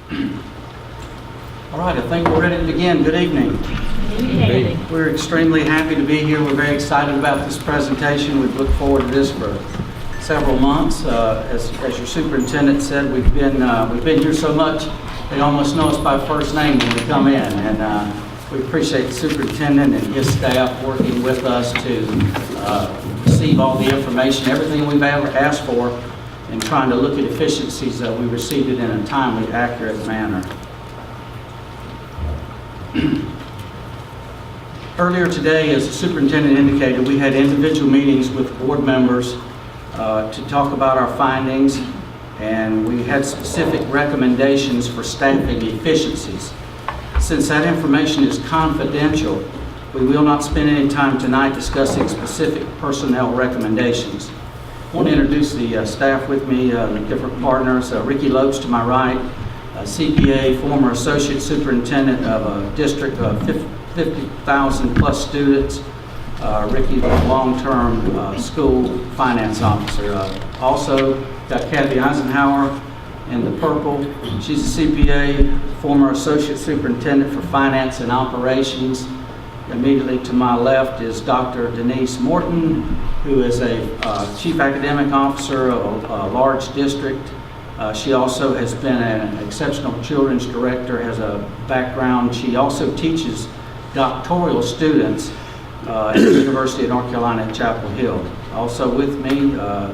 All right, I think we're ready to begin. Good evening. Good evening. We're extremely happy to be here. We're very excited about this presentation. We've looked forward to this for several months. As your superintendent said, we've been here so much they almost know us by first name when we come in, and we appreciate the superintendent and his staff working with us to receive all the information, everything we've ever asked for, and trying to look at efficiencies that we received it in a timely, accurate manner. Earlier today, as the superintendent indicated, we had individual meetings with board members to talk about our findings, and we had specific recommendations for staffing efficiencies. Since that information is confidential, we will not spend any time tonight discussing specific personnel recommendations. I want to introduce the staff with me, the different partners. Ricky Lopes to my right, CPA, former associate superintendent of a district of 50,000 plus students. Ricky, long-term school finance officer. Also got Kathy Eisenhower in the purple. She's a CPA, former associate superintendent for finance and operations. Immediately to my left is Dr. Denise Morton, who is a chief academic officer of a large district. She also has been an exceptional children's director, has a background. She also teaches doctoral students at the University of North Carolina at Chapel Hill. Also with me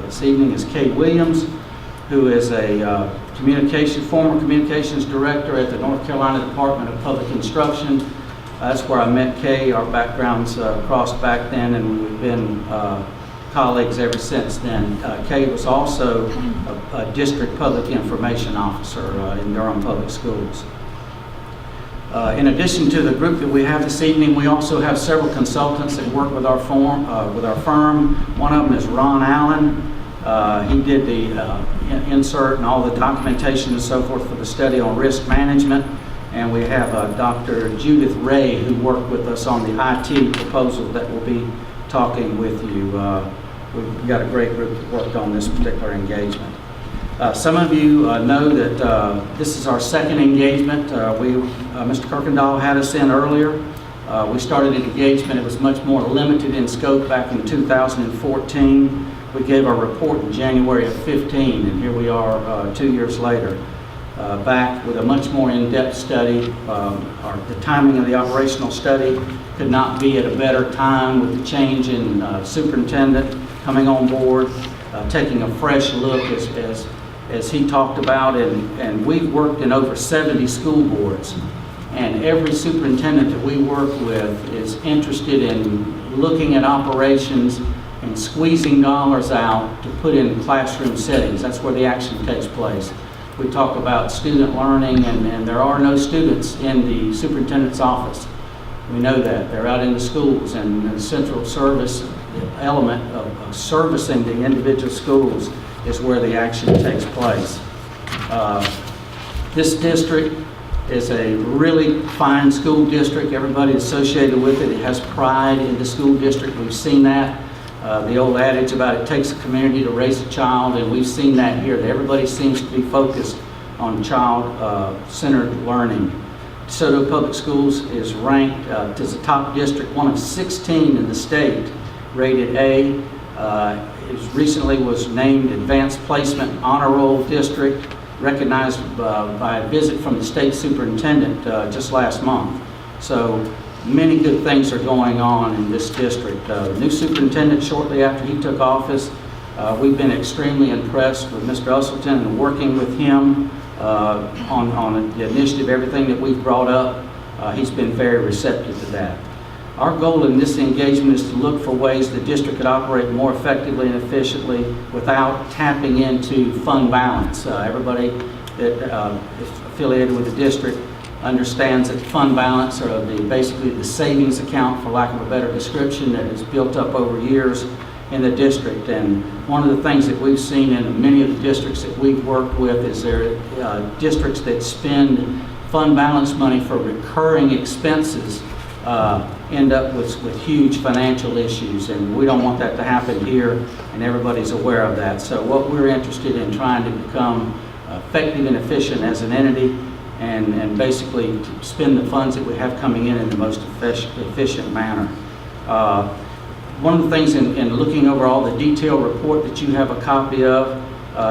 this evening is Kate Williams, who is a former communications director at the North Carolina Department of Public Instruction. That's where I met Kay. Our backgrounds crossed back then, and we've been colleagues ever since then. Kay was also a district public information officer in Durham Public Schools. In addition to the group that we have this evening, we also have several consultants that work with our firm. One of them is Ron Allen. He did the insert and all the documentation and so forth for the study on risk management. And we have Dr. Judith Ray, who worked with us on the IT proposal that will be talking with you. We've got a great group that worked on this particular engagement. Some of you know that this is our second engagement. Mr. Kirkendall had us in earlier. We started an engagement. It was much more limited in scope back in 2014. We gave our report in January of 15, and here we are 2 years later. Back with a much more in-depth study. The timing of the operational study could not be at a better time with the change in superintendent coming on board, taking a fresh look as he talked about, and we've worked in over 70 school boards, and every superintendent that we work with is interested in looking at operations and squeezing dollars out to put in classroom settings. That's where the action takes place. We talk about student learning, and there are no students in the superintendent's office. We know that. They're out in the schools, and the central service element of servicing the individual schools is where the action takes place. This district is a really fine school district. Everybody associated with it has pride in the school district. We've seen that. The old adage about it takes a community to raise a child, and we've seen that here, that everybody seems to be focused on child-centered learning. DeSoto Public Schools is ranked as a top district, one of 16 in the state, rated A. It recently was named Advanced Placement Honor Roll District, recognized by a visit from the state superintendent just last month. So many good things are going on in this district. The new superintendent, shortly after he took office, we've been extremely impressed with Mr. Usselton and working with him on the initiative, everything that we've brought up. He's been very receptive to that. Our goal in this engagement is to look for ways the district could operate more effectively and efficiently without tapping into fund balance. Everybody that is affiliated with the district understands that fund balance, or basically the savings account, for lack of a better description, that is built up over years in the district. And one of the things that we've seen in many of the districts that we've worked with is there are districts that spend fund balance money for recurring expenses end up with huge financial issues, and we don't want that to happen here, and everybody's aware of that. So what we're interested in trying to become effective and efficient as an entity and basically to spend the funds that we have coming in the most efficient manner. One of the things in looking over all the detailed report that you have a copy of,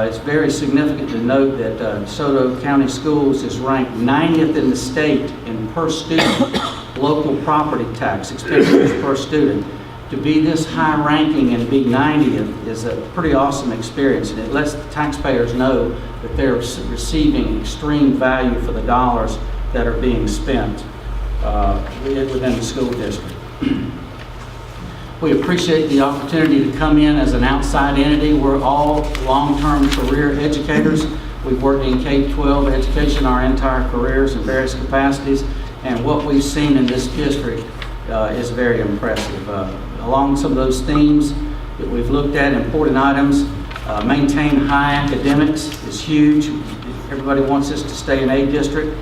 it's very significant to note that DeSoto County Schools is ranked 90th in the state in per student local property tax expenditures per student. To be this high ranking and be 90th is a pretty awesome experience, and it lets the taxpayers know that they're receiving extreme value for the dollars that are being spent within the school district. We appreciate the opportunity to come in as an outside entity. We're all long-term career educators. We've worked in K-12 education our entire careers in various capacities, and what we've seen in this district is very impressive. Along some of those themes that we've looked at, important items, maintain high academics is huge. Everybody wants us to stay in A district.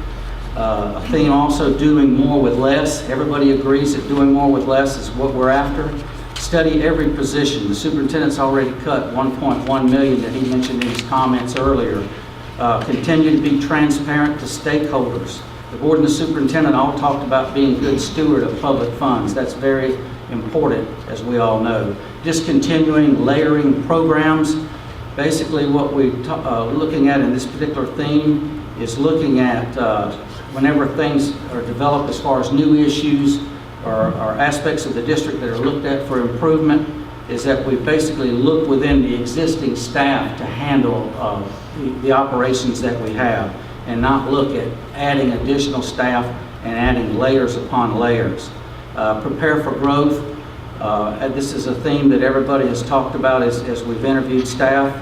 A theme also, doing more with less. Everybody agrees that doing more with less is what we're after. Study every position. The superintendent's already cut $1.1 million that he mentioned in his comments earlier. Continue to be transparent to stakeholders. The board and the superintendent all talked about being good steward of public funds. That's very important, as we all know. Discontinuing layering programs. Basically what we're looking at in this particular theme is looking at whenever things are developed as far as new issues or aspects of the district that are looked at for improvement, is that we basically look within the existing staff to handle the operations that we have, and not look at adding additional staff and adding layers upon layers. Prepare for growth. This is a theme that everybody has talked about as we've interviewed staff.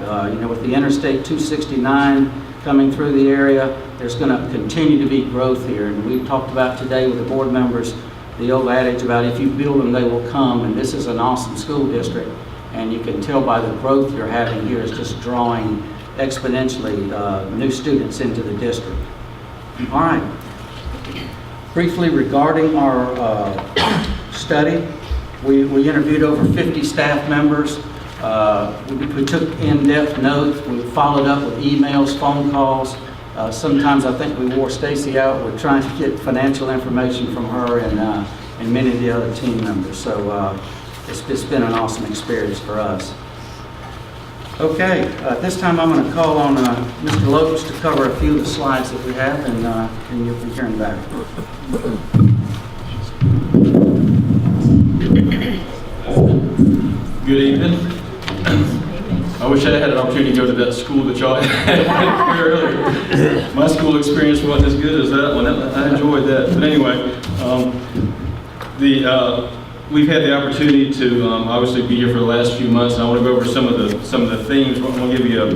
With the Interstate 269 coming through the area, there's going to continue to be growth here. And we've talked about today with the board members the old adage about if you build them, they will come. And this is an awesome school district. And you can tell by the growth you're having here is just drawing exponentially new students into the district. All right. Briefly regarding our study, we interviewed over 50 staff members. We took in-depth notes. We followed up with emails, phone calls. Sometimes I think we wore Stacy out. We're trying to get financial information from her and many of the other team members. So it's been an awesome experience for us. Okay, this time I'm going to call on Mr. Lopes to cover a few of the slides that we have, and you'll be hearing back. Good evening. I wish I had an opportunity to go to that school that y'all had earlier. My school experience wasn't as good as that one. I enjoyed that. But anyway, we've had the opportunity to obviously be here for the last few months, and I want to go over some of the themes. I'm going to give you a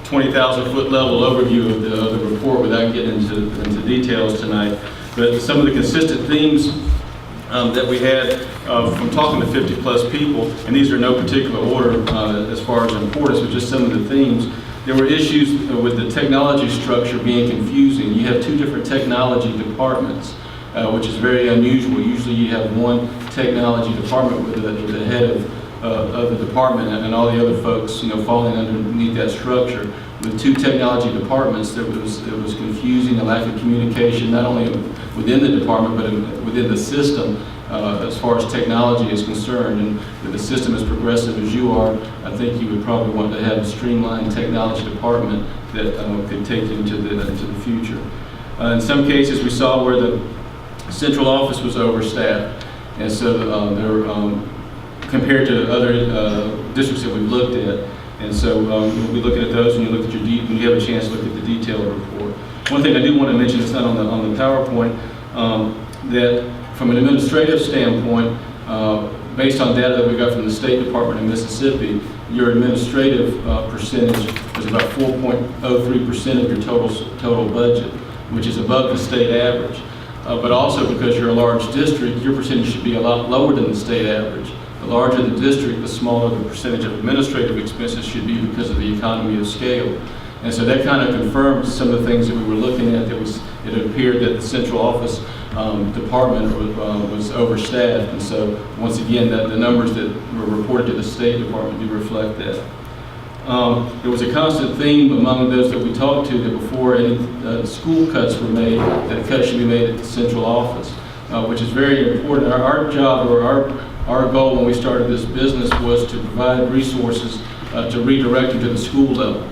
20,000-foot level overview of the report without getting into details tonight. But some of the consistent themes that we had from talking to 50-plus people, and these are in no particular order as far as importance, but just some of the themes. There were issues with the technology structure being confusing. You have two different technology departments, which is very unusual. Usually you have one technology department with the head of the department and all the other folks, falling underneath that structure. With two technology departments, it was confusing, a lack of communication, not only within the department, but within the system as far as technology is concerned. And if the system is progressive as you are, I think you would probably want to have a streamlined technology department that could take you into the future. In some cases, we saw where the central office was overstaffed, and so compared to other districts that we've looked at. And so we'll be looking at those when you look at when you have a chance to look at the detailed report. One thing I do want to mention, it's not on the PowerPoint, that from an administrative standpoint, based on data that we got from the State Department of Mississippi, your administrative percentage is about 4.03% of your total budget, which is above the state average. But also because you're a large district, your percentage should be a lot lower than the state average. The larger the district, the smaller the percentage of administrative expenses should be because of the economy of scale. And so that kind of confirmed some of the things that we were looking at. It appeared that the central office department was overstaffed. And so once again, the numbers that were reported to the State Department do reflect that. There was a constant theme among those that we talked to that before any school cuts were made, that cuts should be made at the central office, which is very important. Our job, or our goal when we started this business, was to provide resources to redirect them to the school level.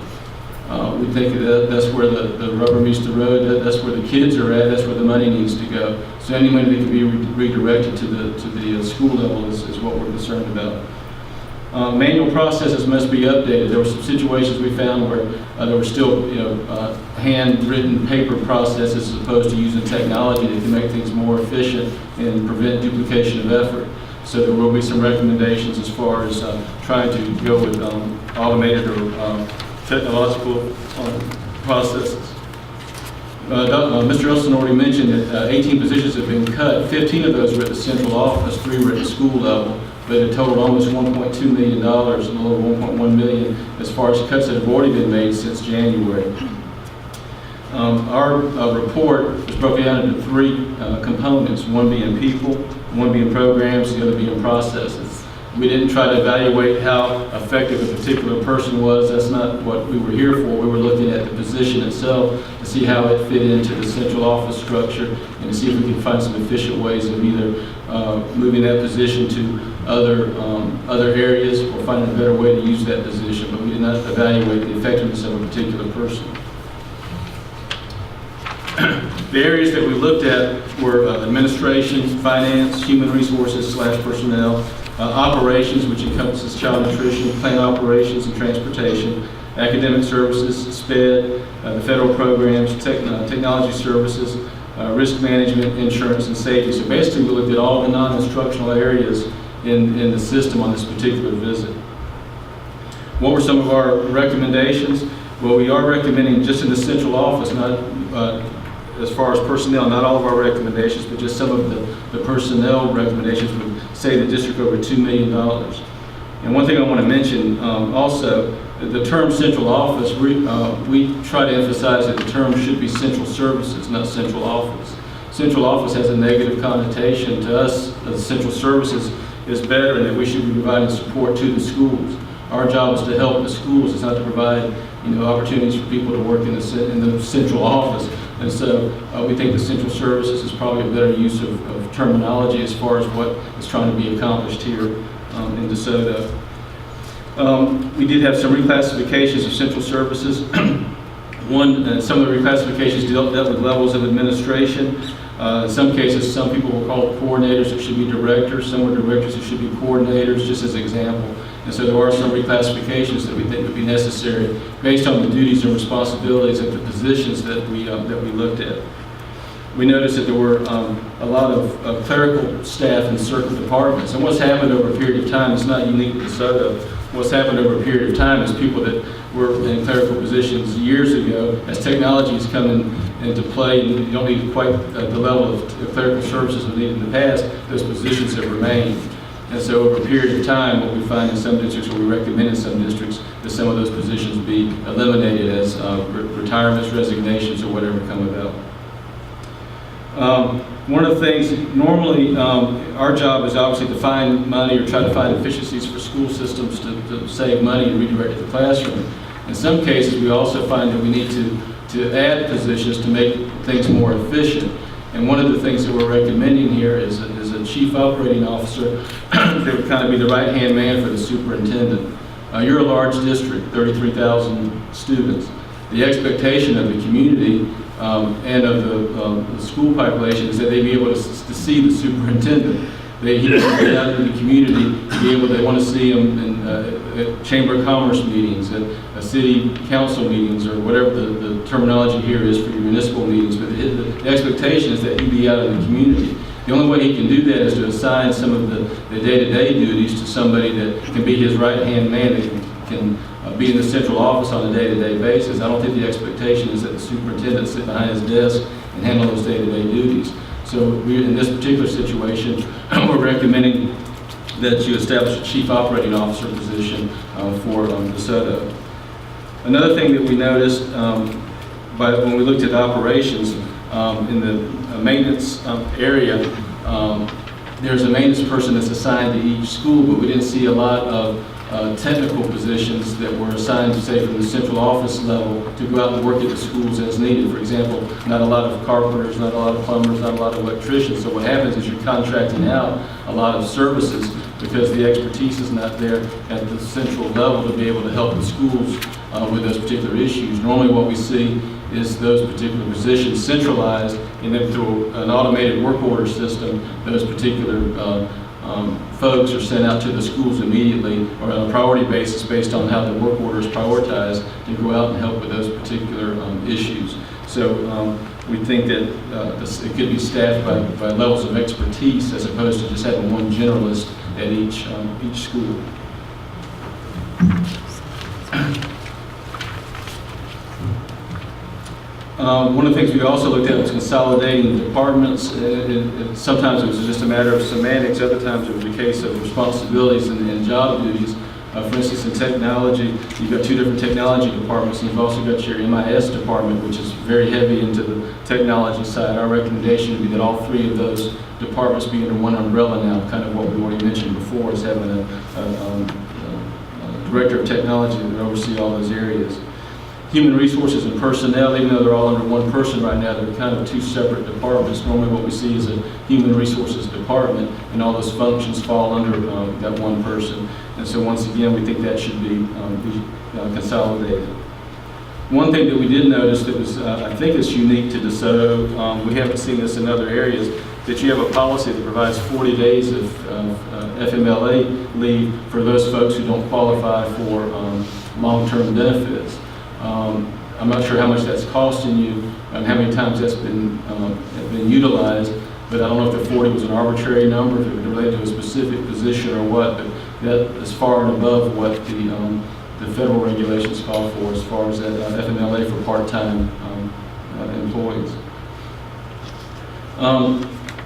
We think that's where the rubber meets the road. That's where the kids are at. That's where the money needs to go. So any money that can be redirected to the school level is what we're concerned about. Manual processes must be updated. There were some situations we found where there were still, handwritten paper processes as opposed to using technology that can make things more efficient and prevent duplication of effort. So there will be some recommendations as far as trying to go with automated or technological processes. Mr. Elson already mentioned that 18 positions have been cut. 15 of those were at the central office, 3 were at the school level, but it totaled almost $1.2 million, a little over $1.1 million, as far as cuts that have already been made since January. Our report was broken down into 3 components, one being people, one being programs, the other being processes. We didn't try to evaluate how effective a particular person was. That's not what we were here for. We were looking at the position itself to see how it fit into the central office structure and to see if we could find some efficient ways of either moving that position to other areas or finding a better way to use that position. But we did not evaluate the effectiveness of a particular person. The areas that we looked at were administration, finance, human resources / personnel, operations, which encompasses child nutrition, plant operations and transportation, academic services, SPED, the federal programs, technology services, risk management, insurance, and safety. So basically we looked at all the non-instructional areas in the system on this particular visit. What were some of our recommendations? Well, we are recommending just in the central office, not as far as personnel, not all of our recommendations, but just some of the personnel recommendations would say the district over $2 million. And one thing I want to mention also, the term central office, we try to emphasize that the term should be central services, not central office. Central office has a negative connotation. To us, central services is better and that we should be providing support to the schools. Our job is to help the schools. It's not to provide opportunities for people to work in the central office. And so we think the central services is probably a better use of terminology as far as what is trying to be accomplished here in DeSoto. We did have some reclassifications of central services. Some of the reclassifications dealt with levels of administration. In some cases, some people were called coordinators that should be directors. Some were directors that should be coordinators, just as an example. And so there are some reclassifications that we think would be necessary based on the duties and responsibilities of the positions that we looked at. We noticed that there were a lot of clerical staff in certain departments. And what's happened over a period of time, it's not unique to DeSoto. What's happened over a period of time is people that were in clerical positions years ago, as technology has come into play and you don't need quite the level of clerical services we needed in the past, those positions have remained. And so over a period of time, what we find in some districts, or we recommend in some districts, that some of those positions be eliminated as retirements, resignations, or whatever come about. One of the things, normally our job is obviously to find money or try to find efficiencies for school systems to save money and redirect to the classroom. In some cases, we also find that we need to add positions to make things more efficient. And one of the things that we're recommending here is a chief operating officer that would kind of be the right-hand man for the superintendent. You're a large district, 33,000 students. The expectation of the community and of the school population is that they be able to see the superintendent. He can get out in the community, they want to see him at Chamber of Commerce meetings, at city council meetings, or whatever the terminology here is for your municipal meetings. But the expectation is that he be out in the community. The only way he can do that is to assign some of the day-to-day duties to somebody that can be his right-hand man, that can be in the central office on a day-to-day basis. I don't think the expectation is that the superintendent sit behind his desk and handle those day-to-day duties. So in this particular situation, we're recommending that you establish a chief operating officer position for DeSoto. Another thing that we noticed when we looked at operations in the maintenance area, there's a maintenance person that's assigned to each school, but we didn't see a lot of technical positions that were assigned, say, from the central office level to go out and work at the schools as needed. For example, not a lot of carpenters, not a lot of plumbers, not a lot of electricians. So what happens is you're contracting out a lot of services because the expertise is not there at the central level to be able to help the schools with those particular issues. Normally what we see is those particular positions centralized, and then through an automated work order system, those particular folks are sent out to the schools immediately or on a priority basis based on how the work order is prioritized to go out and help with those particular issues. So we think that it could be staffed by levels of expertise as opposed to just having one generalist at each school. One of the things we also looked at was consolidating departments. Sometimes it was just a matter of semantics. Other times it was a case of responsibilities and job duties. For instance, in technology, you've got two different technology departments, and you've also got your MIS department, which is very heavy into the technology side. Our recommendation would be that all three of those departments be under one umbrella now, kind of what we already mentioned before, is having a director of technology that would oversee all those areas. Human resources and personnel, even though they're all under one person right now, they're kind of two separate departments. Normally what we see is a human resources department, and all those functions fall under that one person. And so once again, we think that should be consolidated. One thing that we did notice that was, I think is unique to DeSoto, we haven't seen this in other areas, that you have a policy that provides 40 days of FMLA leave for those folks who don't qualify for long-term benefits. I'm not sure how much that's costing you and how many times that's been utilized, but I don't know if the 40 was an arbitrary number, if it was related to a specific position or what, but that is far and above what the federal regulations call for as far as that FMLA for part-time employees.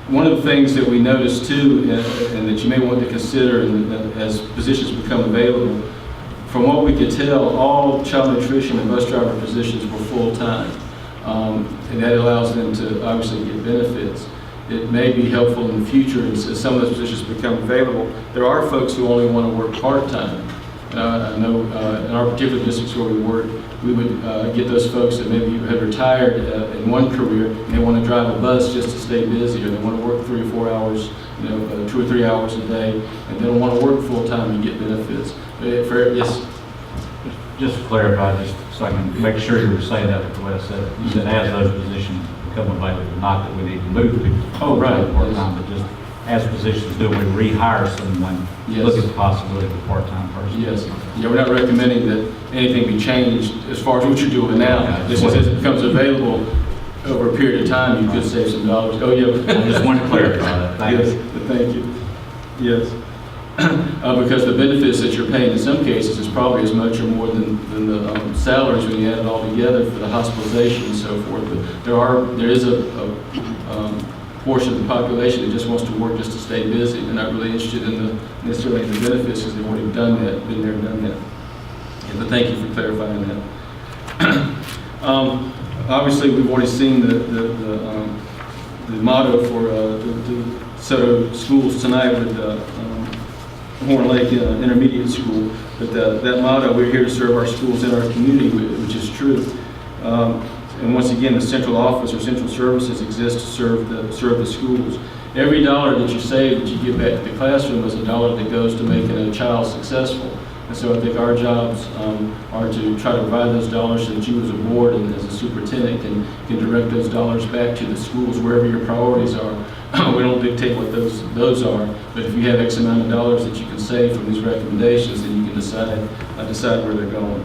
One of the things that we noticed too, and that you may want to consider as positions become available, from what we could tell, all child nutrition and bus driver positions were full-time, and that allows them to obviously get benefits. It may be helpful in the future as some of those positions become available. There are folks who only want to work part-time. I know in our particular districts where we work, we would get those folks that maybe had retired in one career and they want to drive a bus just to stay busy, or they want to work 3 or 4 hours, 2 or 3 hours a day, and they don't want to work full-time and get benefits. Yes. Just to clarify, just so I can make sure you were saying that the way I said it. You said as those positions become available, not that we need to move people. Oh, right. Part-time, but just as positions do, we rehire someone, Yes. look at the possibility of a part-time person. Yes. Yeah, we're not recommending that anything be changed as far as what you're doing now. Yeah. Just as it becomes available over a period of time, you could save some dollars. Oh, yeah. I just want to clarify that. Thank Yes, you. thank you. Yes. Because the benefits that you're paying in some cases is probably as much or more than the salaries when you add it all together for the hospitalization and so forth. But there is a portion of the population that just wants to work just to stay busy. They're not really interested in necessarily the benefits because they've already done that, been there, done that. Yeah, but thank you for clarifying that. Obviously, we've already seen the motto for the DeSoto schools tonight with Horn Lake Intermediate School, but that motto, we're here to serve our schools and our community, which is true. And once again, the central office or central services exist to serve the schools. Every dollar that you save that you give back to the classroom is a dollar that goes to making a child successful. And so I think our jobs are to try to provide those dollars so that you as a board and as a superintendent can direct those dollars back to the schools wherever your priorities are. We don't dictate what those are, but if you have X amount of dollars that you can save from these recommendations, then you can decide where they're going.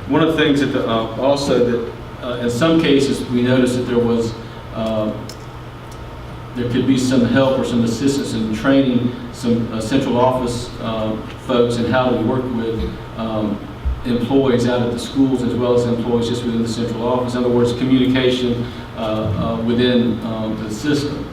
One of the things that also that in some cases we noticed that there could be some help or some assistance in training some central office folks in how to work with employees out at the schools as well as employees just within the central office. In other words, communication within the system.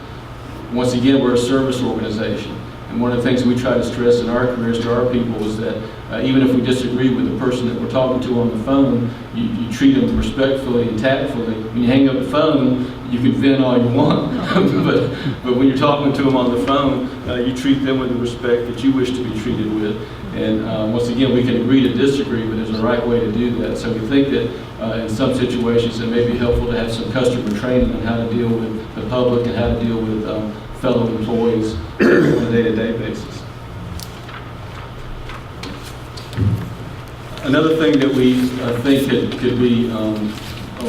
Once again, we're a service organization. And one of the things we try to stress in our careers to our people is that even if we disagree with the person that we're talking to on the phone, you treat them respectfully and tactfully. When you hang up the phone, you can vent all you want, but when you're talking to them on the phone, you treat them with the respect that you wish to be treated with. And once again, we can agree to disagree, but there's a right way to do that. So we think that in some situations it may be helpful to have some customer training on how to deal with the public and how to deal with fellow employees on a day-to-day basis. Another thing that we think could be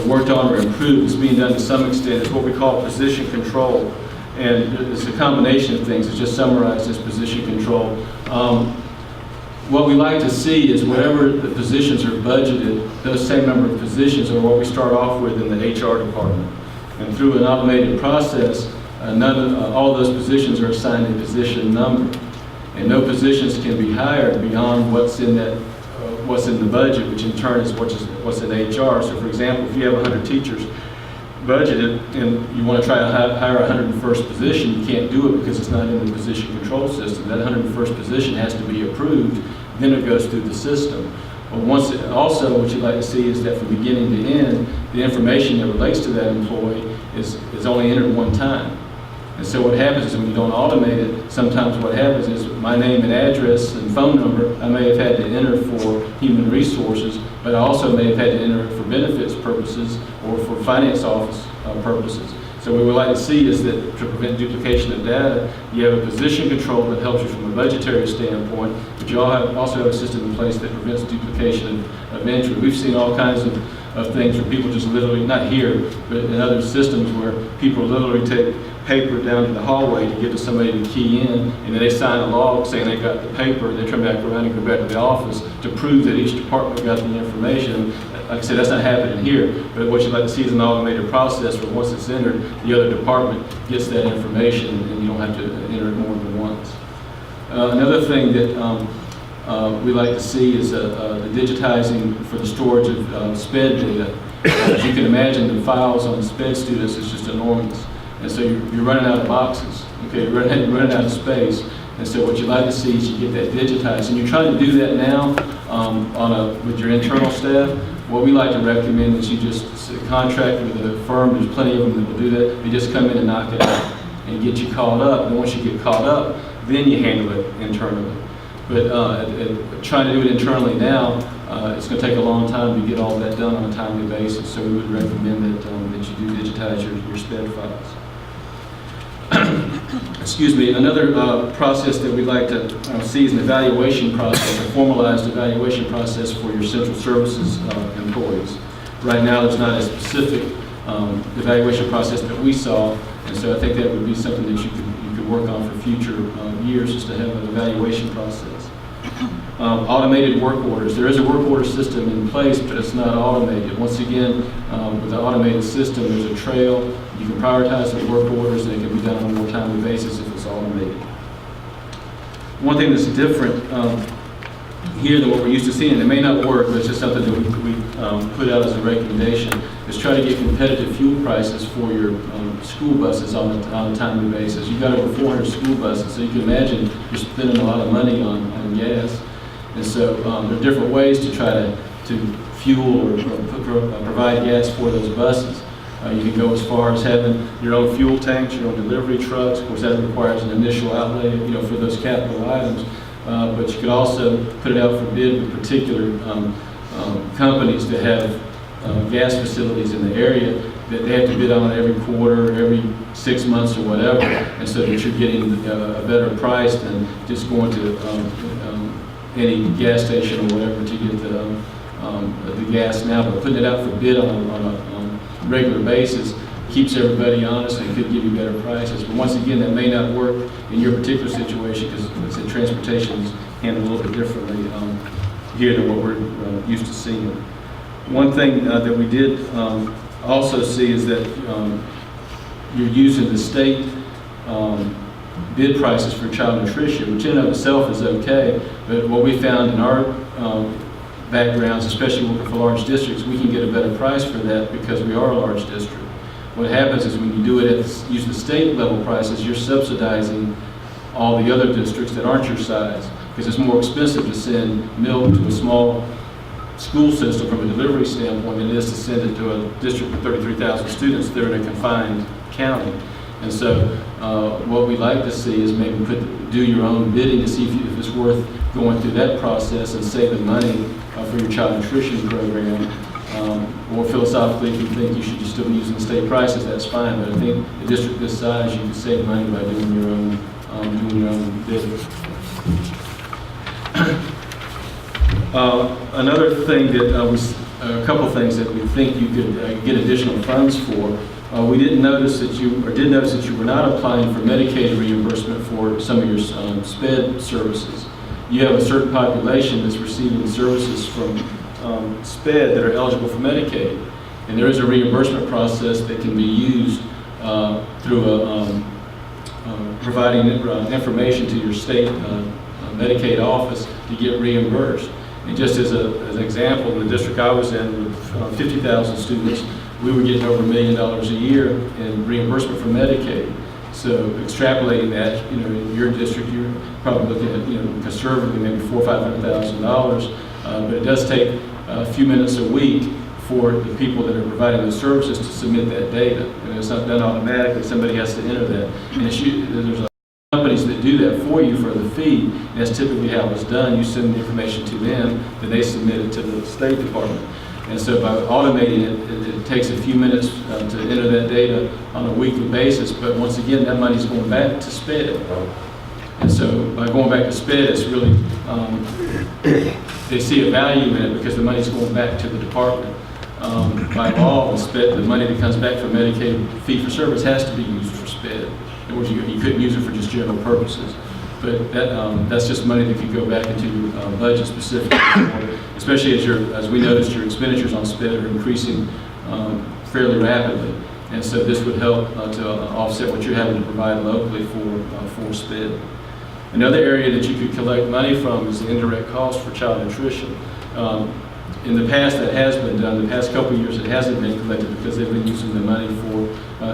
worked on or improved, is being done to some extent, is what we call position control. And it's a combination of things. It's just summarized as position control. What we like to see is whatever the positions are budgeted, those same number of positions are what we start off with in the HR department. And through an automated process, all those positions are assigned a position number. And no positions can be hired beyond what's in the budget, which in turn is what's in HR. So for example, if you have 100 teachers budgeted and you want to try to hire a 101st position, you can't do it because it's not in the position control system. That 101st position has to be approved, then it goes through the system. But also what you'd like to see is that from beginning to end, the information that relates to that employee is only entered one time. And so what happens is when you don't automate it, sometimes what happens is my name and address and phone number, I may have had to enter for human resources, but I also may have had to enter for benefits purposes or for finance office purposes. So what we would like to see is that to prevent duplication of data, you have a position control that helps you from a budgetary standpoint, but you also have a system in place that prevents duplication of entry. We've seen all kinds of things where people just literally, not here, but in other systems where people literally take paper down to the hallway to give to somebody to key in, and then they sign a log saying they got the paper, they turn back around and go back to the office to prove that each department got the information. Like I said, that's not happening here, but what you'd like to see is an automated process where once it's entered, the other department gets that information and you don't have to enter it more than once. Another thing that we like to see is the digitizing for the storage of SPED data. As you can imagine, the files on SPED students is just enormous. And so you're running out of boxes, okay? You're running out of space. And so what you'd like to see is you get that digitized. And you're trying to do that now with your internal staff. What we like to recommend is you just contract with a firm, there's plenty of them that will do that. They just come in and knock it out and get you caught up. And once you get caught up, then you handle it internally. But trying to do it internally now, it's going to take a long time to get all that done on a timely basis. So we would recommend that you do digitize your SPED files. Excuse me. Another process that we'd like to see is an evaluation process, a formalized evaluation process for your central services employees. Right now, there's not a specific evaluation process that we saw, and so I think that would be something that you could work on for future years, just to have an evaluation process. Automated work orders. There is a work order system in place, but it's not automated. Once again, with the automated system, there's a trail. You can prioritize the work orders, and it can be done on a more timely basis if it's automated. One thing that's different here than what we're used to seeing, it may not work, but it's just something that we put out as a recommendation, is try to get competitive fuel prices for your school buses on a timely basis. You've got over 400 school buses, so you can imagine you're spending a lot of money on gas. And so there are different ways to try to fuel or provide gas for those buses. You can go as far as having your own fuel tanks, your own delivery trucks. Of course, that requires an initial outlay, for those capital items. But you could also put it out for bid with particular companies that have gas facilities in the area that they have to bid on every quarter, every 6 months or whatever, and so that you're getting a better price than just going to any gas station or whatever to get the gas now. But putting it out for bid on a regular basis keeps everybody honest and could give you better prices. But once again, that may not work in your particular situation because, like I said, transportation is handled a little bit differently here than what we're used to seeing. One thing that we did also see is that you're using the state bid prices for child nutrition, which in and of itself is okay, but what we found in our backgrounds, especially working for large districts, we can get a better price for that because we are a large district. What happens is when you do it use the state level prices, you're subsidizing all the other districts that aren't your size, because it's more expensive to send milk to a small school system from a delivery standpoint than it is to send it to a district with 33,000 students. They're in a confined county. And so what we'd like to see is maybe do your own bidding to see if it's worth going through that process and saving money for your child nutrition program. Or philosophically, if you think you should just still be using the state prices, that's fine. But I think a district this size, you can save money by doing your own bidding. Another thing that a couple of things that we think you could get additional funds for. We did notice that you were not applying for Medicaid reimbursement for some of your SPED services. You have a certain population that's receiving services from SPED that are eligible for Medicaid, and there is a reimbursement process that can be used through providing information to your state Medicaid office to get reimbursed. And just as an example, in the district I was in, with 50,000 students, we were getting over $1 million a year in reimbursement from Medicaid. So extrapolating that, in your district, you're probably looking at, conservatively maybe $400,000 or $500,000. But it does take a few minutes a week for the people that are providing the services to submit that data. And it's not done automatically. Somebody has to enter that. And there's companies that do that for you for the fee. And that's typically how it's done. You send the information to them, then they submit it to the State Department. And so by automating it, it takes a few minutes to enter that data on a weekly basis. But once again, that money's going back to SPED. And so by going back to SPED, it's really, they see a value in it because the money's going back to the department. By law, the money that comes back from Medicaid fee-for-service has to be used for SPED. In other words, you couldn't use it for just general purposes. But that's just money that could go back into your budget specifically, especially as we noticed your expenditures on SPED are increasing fairly rapidly. And so this would help to offset what you're having to provide locally for SPED. Another area that you could collect money from is the indirect cost for child nutrition. In the past, that has been done. The past couple of years, it hasn't been collected because they've been using the money for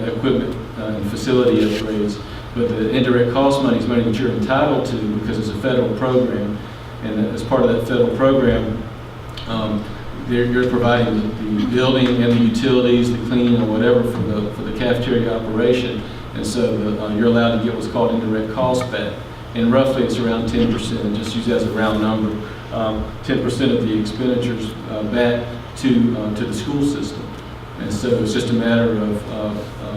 equipment and facility upgrades. But the indirect cost money is money that you're entitled to because it's a federal program. And as part of that federal program, you're providing the building and the utilities, the cleaning or whatever for the cafeteria operation. And so you're allowed to get what's called indirect costs back. And roughly it's around 10%, and just use that as a round number, 10% of the expenditures back to the school system. And so it's just a matter of,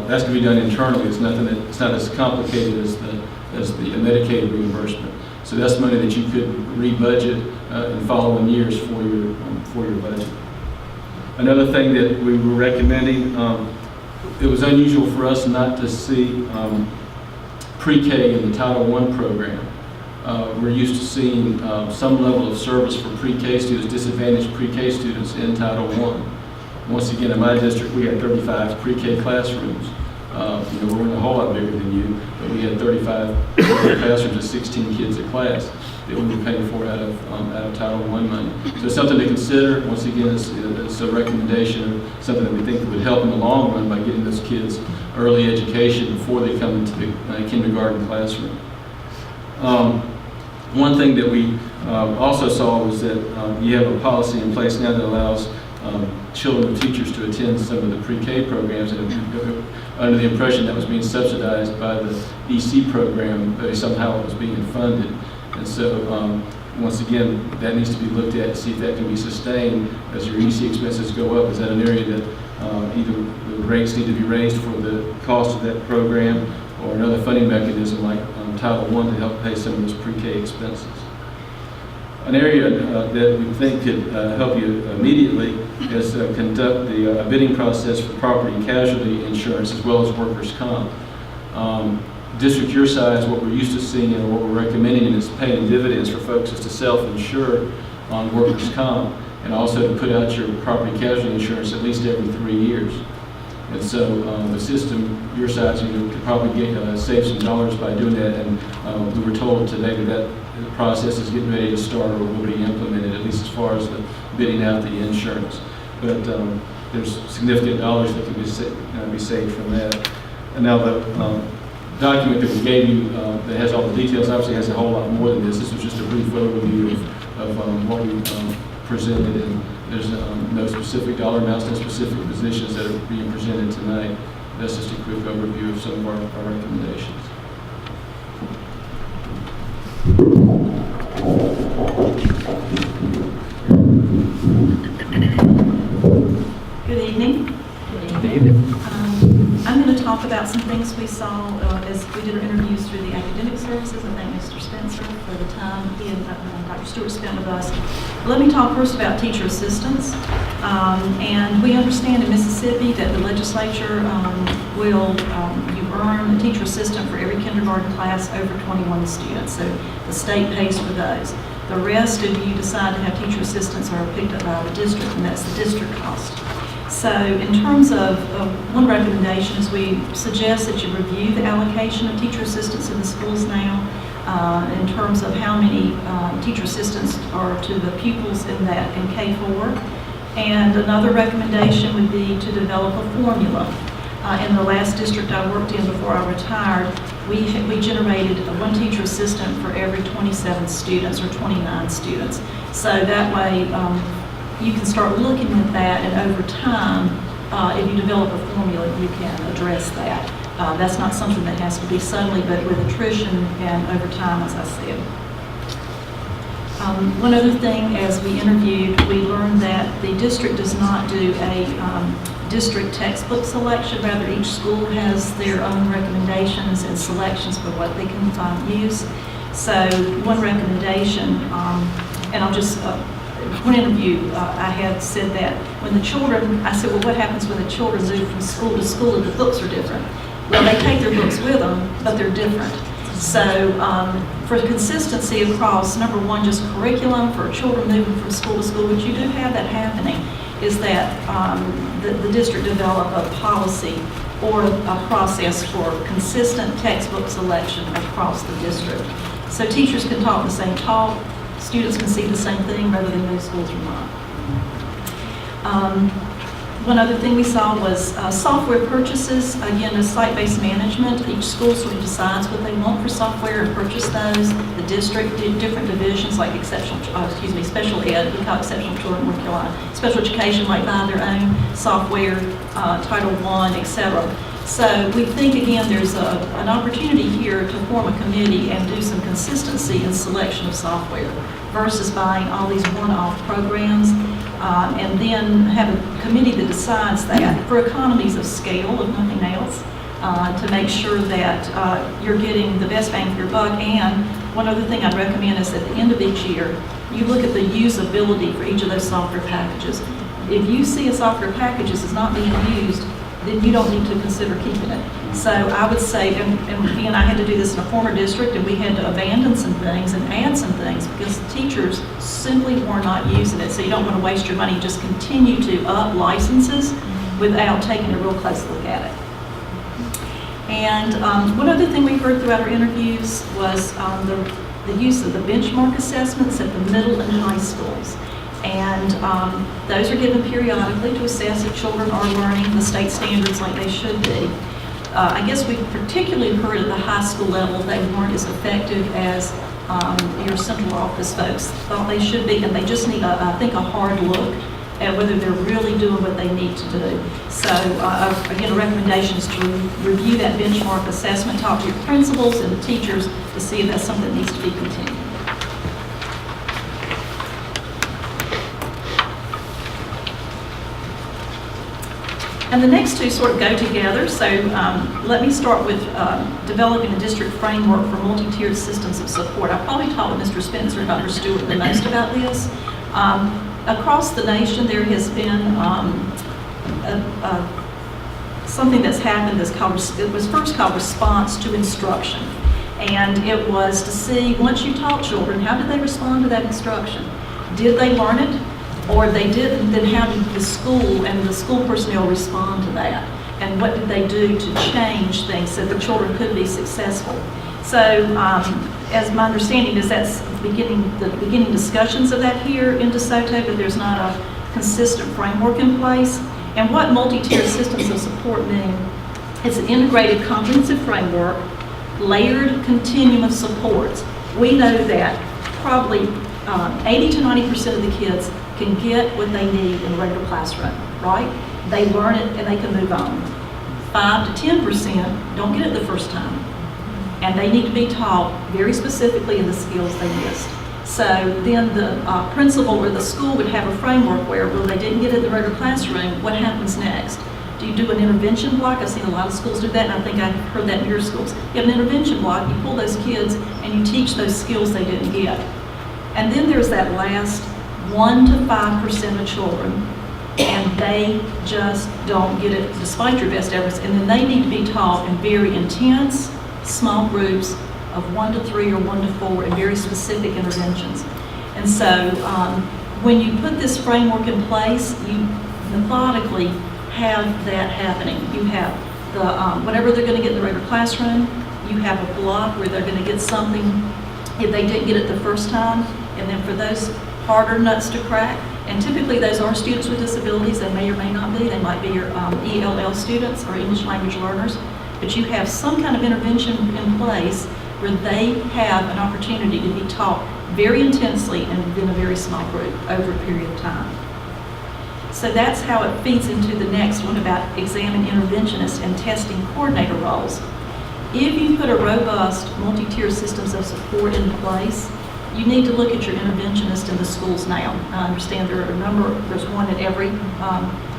that's going to be done internally. It's not as complicated as the Medicaid reimbursement. So that's money that you could re-budget in following years for your budget. Another thing that we were recommending, it was unusual for us not to see pre-K in the Title I program. We're used to seeing some level of service for pre-K students, disadvantaged pre-K students in Title I. Once again, in my district, we had 35 pre-K classrooms. We're a whole lot bigger than you, but we had 35 classrooms with 16 kids a class that we were paying for out of Title I money. So it's something to consider. Once again, it's a recommendation, something that we think would help in the long run by getting those kids early education before they come into the kindergarten classroom. One thing that we also saw was that you have a policy in place now that allows children of teachers to attend some of the pre-K programs, and under the impression that was being subsidized by the EC program, but somehow it was being funded. And so, once again, that needs to be looked at to see if that can be sustained as your EC expenses go up. Is that an area that either the rates need to be raised for the cost of that program, or another funding mechanism like Title I to help pay some of those pre-K expenses? An area that we think could help you immediately is conduct the bidding process for property and casualty insurance as well as workers' comp. District your size, what we're used to seeing and what we're recommending is paying dividends for folks is to self-insure on workers' comp and also to put out your property and casualty insurance at least every 3 years. And so the system, your size, could probably save some dollars by doing that. And we were told today that the process is getting ready to start or will be implemented, at least as far as the bidding out the insurance. But there's significant dollars that can be saved from that. And now the document that we gave you that has all the details obviously has a whole lot more than this. This was just a brief overview of what we presented, and There's no specific dollar amounts, no specific positions that are being presented tonight. That's just a quick overview of some of our recommendations. Good evening. I'm going to talk about some things we saw as we did our interviews through the academic services. I thank Mr. Spencer for the time he and Dr. Stewart spent with us. Let me talk first about teacher assistants. And we understand in Mississippi that the legislature you earn a teacher assistant for every kindergarten class over 21 students. So the state pays for those. The rest, if you decide to have teacher assistants, are picked up by the district, and that's the district cost. So in terms of one recommendation is we suggest that you review the allocation of teacher assistants in the schools now in terms of how many teacher assistants are to the pupils in K-4. And another recommendation would be to develop a formula. In the last district I worked in before I retired, we generated one teacher assistant for every 27 students or 29 students. So that way you can start looking at that, and over time, if you develop a formula, you can address that. That's not something that has to be suddenly, but with attrition and over time, as I said. One other thing, as we interviewed, we learned that the district does not do a district textbook selection. Rather, each school has their own recommendations and selections for what they can use. So one recommendation, and I'll just, one interview I had said that when the children, I said, well, what happens when the children move from school to school and the books are different? Well, they take their books with them, but they're different. So for consistency across, number one, just curriculum for children moving from school to school, which you do have that happening, is that the district develop a policy or a process for consistent textbook selection across the district. So teachers can talk the same talk, students can see the same thing rather than those schools are not. One other thing we saw was software purchases. Again, as site-based management, each school sort of decides what they want for software and purchase those. The district did different divisions like special ed, we call exceptional children in North Carolina. Special education might buy their own software, Title I, etc. So we think, again, there's an opportunity here to form a committee and do some consistency in selection of software versus buying all these one-off programs. And then have a committee that decides that for economies of scale, if nothing else, to make sure that you're getting the best bang for your buck. And one other thing I'd recommend is at the end of each year, you look at the usability for each of those software packages. If you see a software package is not being used, then you don't need to consider keeping it. So I would say, and again, I had to do this in a former district, and we had to abandon some things and add some things because the teachers simply were not using it. So you don't want to waste your money, just continue to up licenses without taking a real close look at it. And one other thing we heard throughout our interviews was the use of the benchmark assessments at the middle and high schools. And those are given periodically to assess if children are learning the state standards like they should be. I guess we particularly heard at the high school level they weren't as effective as your central office folks thought they should be, and they just need, I think, a hard look at whether they're really doing what they need to do. So again, a recommendation is to review that benchmark assessment, talk to your principals and the teachers to see if that's something that needs to be continued. And the next two sort of go together, so let me start with developing a district framework for multi-tiered systems of support. I probably talked with Mr. Spencer and Dr. Stewart the most about this. Across the nation, there has been something that's happened that's called, it was first called response to instruction. And it was to see, once you taught children, how did they respond to that instruction? Did they learn it? Or if they didn't, then how did the school and the school personnel respond to that? And what did they do to change things so the children could be successful? So, as my understanding is that's the beginning discussions of that here in DeSoto, but there's not a consistent framework in place. And what multi-tiered systems of support mean? It's an integrated comprehensive framework, layered continuum of supports. We know that probably 80 to 90% of the kids can get what they need in a regular classroom, right? They learn it and they can move on. 5 to 10% don't get it the first time. And they need to be taught very specifically in the skills they missed. So then the principal or the school would have a framework where, well, they didn't get it in the regular classroom, what happens next? Do you do an intervention block? I've seen a lot of schools do that, and I think I've heard that in your schools. You have an intervention block, you pull those kids, and you teach those skills they didn't get. And then there's that last 1 to 5% of children, and they just don't get it despite your best efforts, and then they need to be taught in very intense, small groups of 1 to 3 or 1 to 4 and very specific interventions. And so when you put this framework in place, you methodically have that happening. You have the whatever they're going to get in the regular classroom, you have a block where they're going to get something if they didn't get it the first time, and then for those harder nuts to crack, and typically those are students with disabilities, they may or may not be, they might be your ELL students or English language learners, but you have some kind of intervention in place where they have an opportunity to be taught very intensely and within a very small group over a period of time. So that's how it feeds into the next one about examine interventionist and testing coordinator roles. If you put a robust multi-tier systems of support into place, you need to look at your interventionist in the schools now. I understand there are a number, there's one at every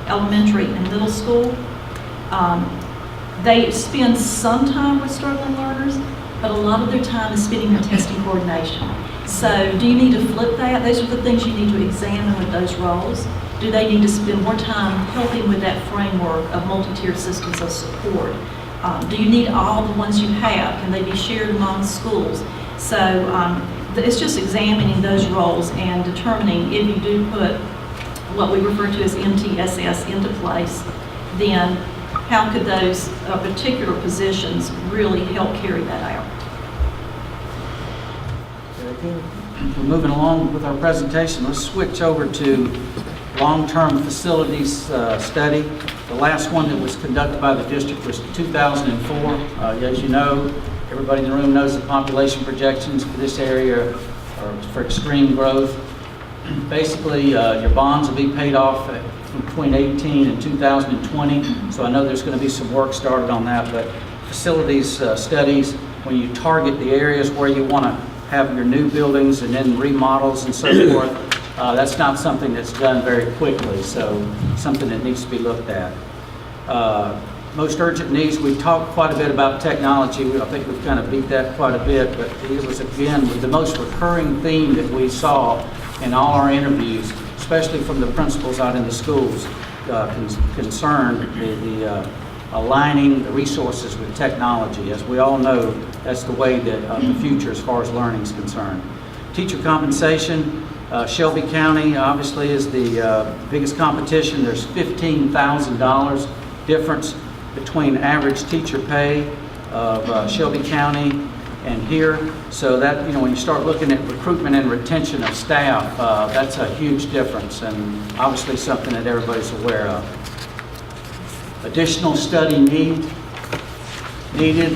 elementary and middle school. They spend some time with struggling learners, but a lot of their time is spending in testing coordination. So do you need to flip that? Those are the things you need to examine with those roles. Do they need to spend more time helping with that framework of multi-tiered systems of support? Do you need all the ones you have? Can they be shared among schools? So it's just examining those roles and determining if you do put what we refer to as MTSS into place, then how could those particular positions really help carry that out? Very good. We're moving along with our presentation. Let's switch over to long-term facilities study. The last one that was conducted by the district was 2004. As you know, everybody in the room knows the population projections for this area are for extreme growth. Basically, your bonds will be paid off between 18 and 2020, so I know there's going to be some work started on that, but facilities studies, when you target the areas where you want to have your new buildings and then remodels and so forth, that's not something that's done very quickly, so something that needs to be looked at. Most urgent needs, we've talked quite a bit about technology. I think we've kind of beat that quite a bit, but it was, again, the most recurring theme that we saw in all our interviews, especially from the principals out in the schools, concerned the aligning the resources with technology. As we all know, that's the way that the future as far as learning is concerned. Teacher compensation, Shelby County obviously is the biggest competition. There's $15,000 difference between average teacher pay of Shelby County and here. So that, you know, when you start looking at recruitment and retention of staff, that's a huge difference and obviously something that everybody's aware of. Additional study needed,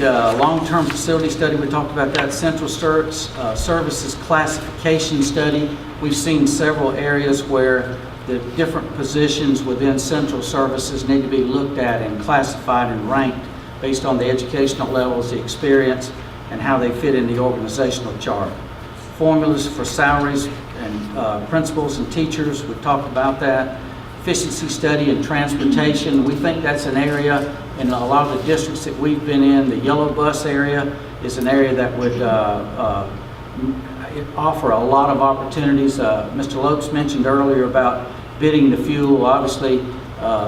long-term facility study, we talked about that. Central services classification study. We've seen several areas where the different positions within central services need to be looked at and classified and ranked based on the educational levels, the experience, and how they fit in the organizational chart. Formulas for salaries and principals and teachers, we talked about that. Efficiency study and transportation, we think that's an area in a lot of the districts that we've been in. The yellow bus area is an area that would offer a lot of opportunities. Mr. Lopes mentioned earlier about bidding the fuel. Obviously,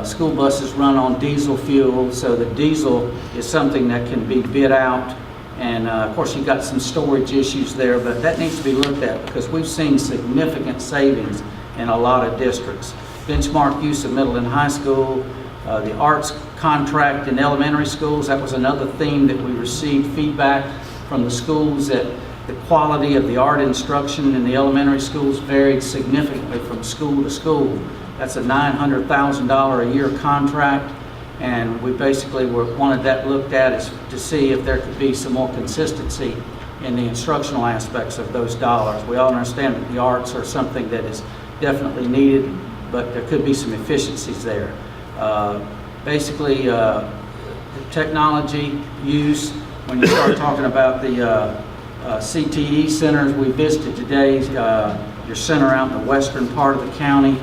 school buses run on diesel fuel, so the diesel is something that can be bid out. And of course, you've got some storage issues there, but that needs to be looked at because we've seen significant savings in a lot of districts. Benchmark use of middle and high school, the arts contract in elementary schools, that was another theme that we received feedback from the schools that the quality of the art instruction in the elementary schools varied significantly from school to school. That's a $900,000 a year contract, and we basically wanted that looked at to see if there could be some more consistency in the instructional aspects of those dollars. We all understand that the arts are something that is definitely needed, but there could be some efficiencies there. Basically, technology use, when you start talking about the CTE centers, we visited today, your center out in the western part of the county,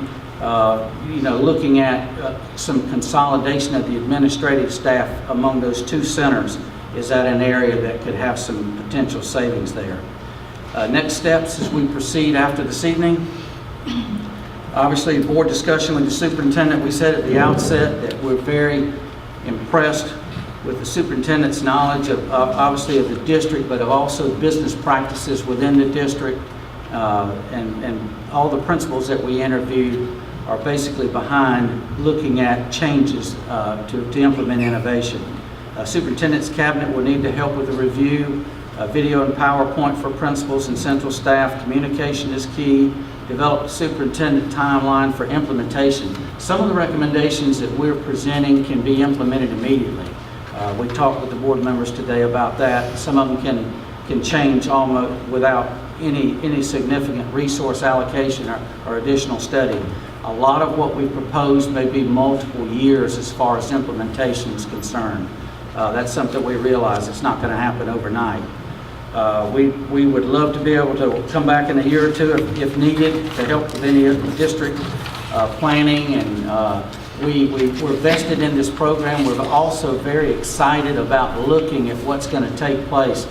looking at some consolidation of the administrative staff among those two centers. Is that an area that could have some potential savings there? Next steps as we proceed after this evening. Obviously, board discussion with the superintendent. We said at the outset that we're very impressed with the superintendent's knowledge of obviously of the district, but of also business practices within the district. And all the principals that we interviewed are basically behind looking at changes to implement innovation. Superintendent's cabinet will need to help with the review, video and PowerPoint for principals and central staff. Communication is key. Develop a superintendent timeline for implementation. Some of the recommendations that we're presenting can be implemented immediately. We talked with the board members today about that. Some of them can change almost without any significant resource allocation or additional study. A lot of what we propose may be multiple years as far as implementation is concerned. That's something we realize it's not going to happen overnight. We would love to be able to come back in a year or two if needed to help with any of the district planning, and we're vested in this program. We're also very excited about looking at what's going to take place,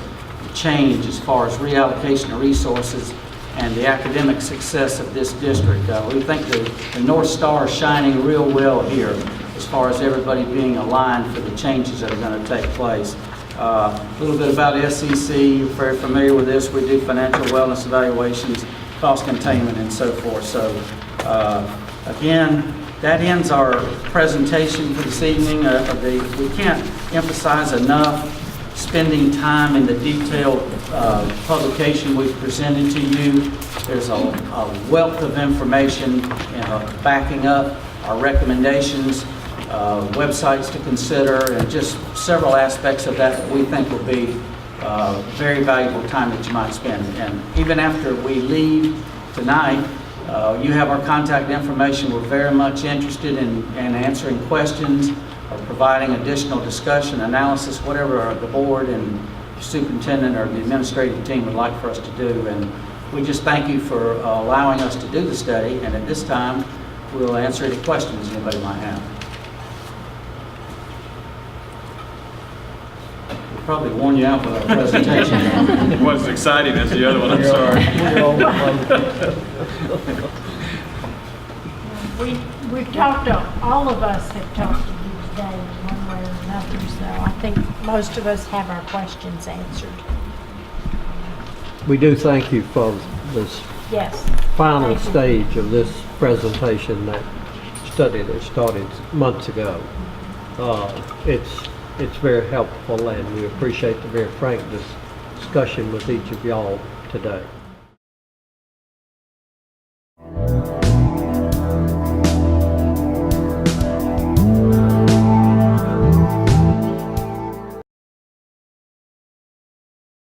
change as far as reallocation of resources and the academic success of this district. We think the North Star is shining real well here as far as everybody being aligned for the changes that are going to take place. A little bit about SEC, you're very familiar with this. We do financial wellness evaluations, cost containment, and so forth. So again, that ends our presentation for this evening. We can't emphasize enough spending time in the detailed publication we've presented to you. There's a wealth of information backing up our recommendations, websites to consider, and just several aspects of that we think will be very valuable time that you might spend. And even after we leave tonight, you have our contact information. We're very much interested in answering questions or providing additional discussion, analysis, whatever the board and superintendent or the administrative team would like for us to do. And we just thank you for allowing us to do the study. And at this time, we'll answer any questions anybody might have. We'll probably worn you out with our presentation. It wasn't as exciting as the other one, I'm sorry. We've talked to, all of us have talked to you today one way or another, so I think most of us have our questions answered. We do thank you for this Yes. final Thank you. stage of this presentation, that study that started months ago. It's very helpful, and we appreciate the very frank discussion with each of y'all today.